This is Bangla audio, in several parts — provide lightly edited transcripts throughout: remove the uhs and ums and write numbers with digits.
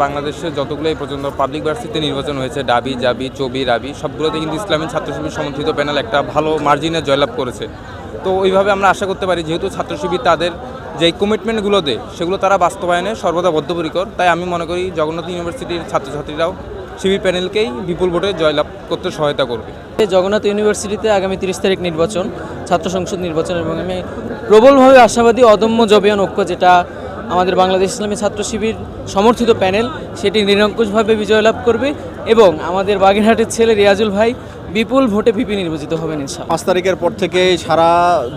বাংলাদেশে যতগুলো এই পর্যন্ত পাবলিক ভার্সিটিতে নির্বাচন হয়েছে, ডাবি, জাবি, চবি, রাবি, সবগুলোতে কিন্তু ইসলামী ছাত্র শিবির সমর্থিত প্যানেল একটা ভালো মার্জিনে জয়লাভ করেছে। তো ওইভাবে আমরা আশা করতে পারি, যেহেতু ছাত্র শিবির তাদের যে কমিটমেন্টগুলো দেয় সেগুলো তারা বাস্তবায়নে সর্বদা বদ্ধপরিকর, তাই আমি মনে করি জগন্নাথ ইউনিভার্সিটির ছাত্রছাত্রীরাও শিবির প্যানেলকেই বিপুল ভোটে জয়লাভ করতে সহায়তা করবে। জগন্নাথ ইউনিভার্সিটিতে আগামী 30 তারিখ নির্বাচন, ছাত্র সংসদ নির্বাচন, এবং আমি প্রবলভাবে আশাবাদী অদম্য জবিয়ান ঐক্য, যেটা আমাদের বাংলাদেশ ইসলামী ছাত্র শিবির সমর্থিত প্যানেল, সেটি নিরঙ্কুশভাবে বিজয় লাভ করবে এবং আমাদের বাগেরহাটের ছেলে রিয়াজুল ভাই বিপুল ভোটে ভিপি নির্বাচিত হবেন ইনশাআল্লাহ। 5 তারিখের পর থেকেই সারা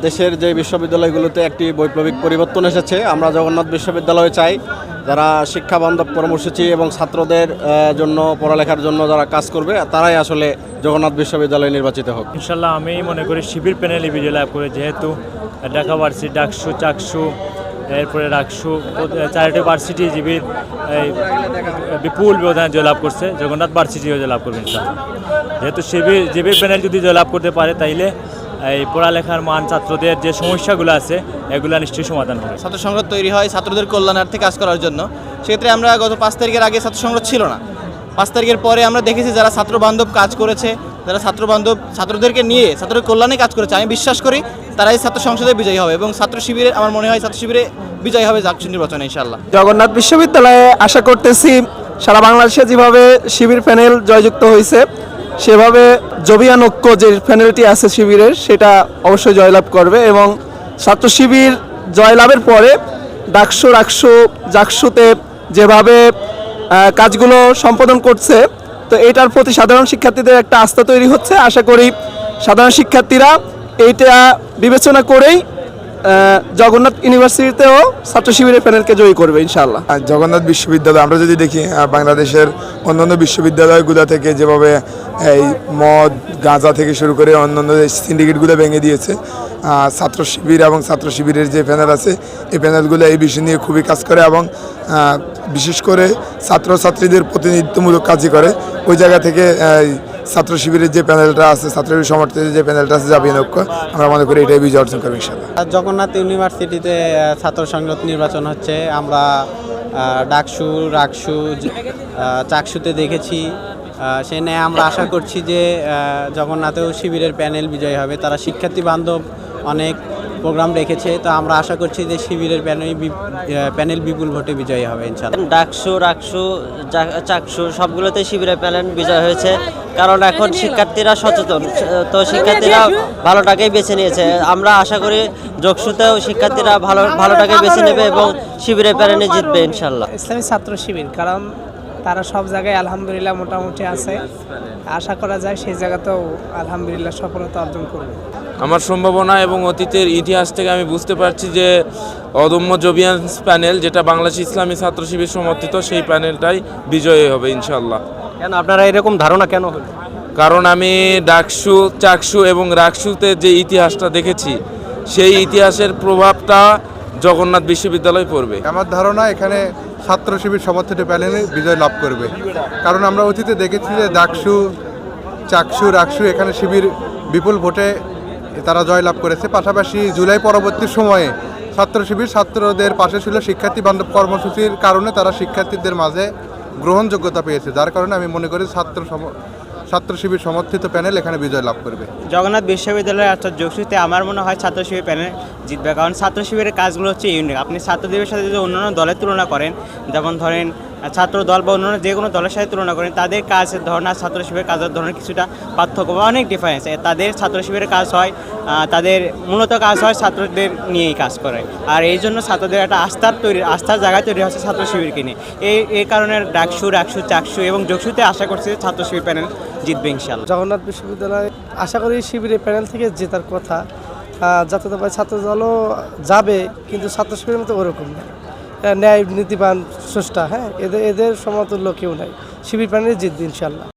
দেশের যে বিশ্ববিদ্যালয়গুলোতে একটি বৈপ্লবিক পরিবর্তন এসেছে। আমরা জগন্নাথ বিশ্ববিদ্যালয়ে চাই যারা শিক্ষা বান্ধব কর্মসূচি এবং ছাত্রদের জন্য পড়ালেখার জন্য যারা কাজ করবে তারাই আসলে জগন্নাথ বিশ্ববিদ্যালয়ে নির্বাচিত হোক ইনশাল্লাহ। আমি মনে করি শিবির প্যানেলই বিজয় লাভ করে, যেহেতু ঢাকা ভার্সিটি, ডাকসু, চাকসু, এরপরে রাকসু, 4টি ভার্সিটি শিবির বিপুল ব্যবধানে জয়লাভ করছে। জগন্নাথ ভার্সিটিও জয়লাভ করবে ইনশাল্লাহ। যেহেতু শিবির প্যানেল যদি জয়লাভ করতে পারে, তাইলে এই পড়ালেখার মান, ছাত্রদের যে সমস্যাগুলো আছে এগুলো নিশ্চয়ই সমাধান হবে। ছাত্র সংসদ তৈরি হয় ছাত্রদের কল্যাণার্থে কাজ করার জন্য। সেক্ষেত্রে আমরা গত 5 তারিখের আগে ছাত্র সংসদ ছিল না। 5 তারিখের পরে আমরা দেখেছি যারা ছাত্র বান্ধব কাজ করেছে, যারা ছাত্র বান্ধব ছাত্রদেরকে নিয়ে ছাত্রের কল্যাণে কাজ করেছে, আমি বিশ্বাস করি তারাই ছাত্র সংসদে বিজয়ী হবে এবং ছাত্র শিবিরে আমার মনে হয় ছাত্র শিবিরে বিজয়ী হবে জাকসু নির্বাচনে ইনশাআল্লাহ। জগন্নাথ বিশ্ববিদ্যালয়ে আশা করতেছি সারা বাংলাদেশে যেভাবে শিবির প্যানেল জয়যুক্ত হয়েছে, সেভাবে জবিয়ান ঐক্য যে প্যানেলটি আছে শিবিরের, সেটা অবশ্যই জয়লাভ করবে এবং ছাত্র শিবির জয়লাভের পরে ডাকসু, রাকসু, জাকসুতে যেভাবে কাজগুলো সম্পাদন করছে, তো এটার প্রতি সাধারণ শিক্ষার্থীদের একটা আস্থা তৈরি হচ্ছে। আশা করি সাধারণ শিক্ষার্থীরা এইটা বিবেচনা করেই জগন্নাথ ইউনিভার্সিটিতেও ছাত্র শিবিরের প্যানেলকে জয়ী করবে ইনশাআল্লাহ। জগন্নাথ বিশ্ববিদ্যালয় আমরা যদি দেখি, বাংলাদেশের অন্যান্য বিশ্ববিদ্যালয়গুলো থেকে যেভাবে এই মদ, গাঁজা থেকে শুরু করে অন্যান্য সিন্ডিকেটগুলো ভেঙে দিয়েছে, ছাত্র শিবির এবং ছাত্র শিবিরের যে প্যানেল আছে, এই প্যানেলগুলো এই বিষয় নিয়ে খুবই কাজ করে এবং বিশেষ করে ছাত্রছাত্রীদের প্রতিনিধিত্বমূলক কাজই করে। ওই জায়গা থেকে ছাত্র শিবিরের যে প্যানেলটা আছে, ছাত্র সমর্থিত যে প্যানেলটা আছে জাবিয়ান ঐক্য, আমরা মনে করি এটাই বিজয় অর্জন করবে ইনশাআল্লাহ। জগন্নাথ ইউনিভার্সিটিতে ছাত্র সংসদ নির্বাচন হচ্ছে। আমরা ডাকসু, রাকসু, চাকসুতে দেখেছি। সে নিয়ে আমরা আশা করছি যে জগন্নাথেও শিবিরের প্যানেল বিজয়ী হবে। তারা শিক্ষার্থী বান্ধব অনেক প্রোগ্রাম রেখেছে, তো আমরা আশা করছি যে শিবিরের প্যানেল বিপুল ভোটে বিজয়ী হবে ইনশাআল্লাহ। ডাকসু, রাকসু, চাকসু সবগুলোতে শিবিরের প্যানেল বিজয় হয়েছে, কারণ এখন শিক্ষার্থীরা সচেতন, তো শিক্ষার্থীরা ভালোটাকেই বেছে নিয়েছে। আমরা আশা করি যোগসুতেও শিক্ষার্থীরা ভালোটাকেই বেছে নেবে এবং শিবিরের প্যানেলে জিতবে ইনশাআল্লাহ। ইসলামী ছাত্র শিবির, কারণ তারা সব জায়গায় আলহামদুলিল্লাহ মোটামুটি আছে। আশা করা যায় সেই জায়গাতেও আলহামদুলিল্লাহ সফলতা অর্জন করবে। আমার সম্ভাবনা এবং অতীতের ইতিহাস থেকে আমি বুঝতে পারছি যে অদম্য জবিয়ান প্যানেল, যেটা বাংলাদেশ ইসলামী ছাত্র শিবির সমর্থিত, সেই প্যানেলটাই বিজয়ী হবে ইনশাআল্লাহ। কেন আপনারা এরকম ধারণা কেন হলো? কারণ আমি ডাকসু, চাকসু এবং রাকসুতে যে ইতিহাসটা দেখেছি, সেই ইতিহাসের প্রভাবটা জগন্নাথ বিশ্ববিদ্যালয় পড়বে। আমার ধারণা এখানে ছাত্র শিবির সমর্থিত প্যানেলে বিজয় লাভ করবে, কারণ আমরা অতীতে দেখেছি যে ডাকসু, চাকসু, রাকসু এখানে শিবির বিপুল ভোটে তারা জয় লাভ করেছে। পাশাপাশি জুলাই পরবর্তী সময়ে ছাত্র শিবির ছাত্রদের পাশে ছিল। শিক্ষার্থী বান্ধব কর্মসূচির কারণে তারা শিক্ষার্থীদের মাঝে গ্রহণযোগ্যতা পেয়েছে, যার কারণে আমি মনে করি ছাত্র শিবির সমর্থিত প্যানেল এখানে বিজয় লাভ করবে। জগন্নাথ বিশ্ববিদ্যালয়ের অর্থাৎ যোগসূতে আমার মনে হয় ছাত্র শিবির প্যানেল জিতবে, কারণ ছাত্র শিবিরের কাজগুলো হচ্ছে ইউনিক। আপনি ছাত্রদের সাথে যদি অন্যান্য দলের তুলনা করেন, যেমন ধরেন ছাত্র দল বা অন্যান্য যে কোনো দলের সাথে তুলনা করেন, তাদের কাজের ধরন আর ছাত্র শিবিরের কাজের ধরনের কিছুটা পার্থক্য বা অনেক ডিফারেন্স। তাদের ছাত্র শিবিরের কাজ হয়, তাদের মূলত কাজ হয় ছাত্রদের নিয়েই কাজ করে, আর এই জন্য ছাত্রদের একটা আস্থার জায়গায় তৈরি হচ্ছে ছাত্র শিবিরকে নিয়ে। এই কারণে ডাকসু, রাকসু, চাকসু এবং যোগসুতে আশা করছি ছাত্র শিবির প্যানেল জিতবে ইনশাআল্লাহ। জগন্নাথ বিশ্ববিদ্যালয় আশা করি শিবিরের প্যানেল থেকে জেতার কথা, যাতে ছাত্র দলও যাবে, কিন্তু ছাত্র শিবিরের মতো ওরকম না, ন্যায় নীতিবান স্রষ্টা, এদের সমতুল্য কেউ নাই। শিবির প্যানেলে জিতবে ইনশাআল্লাহ।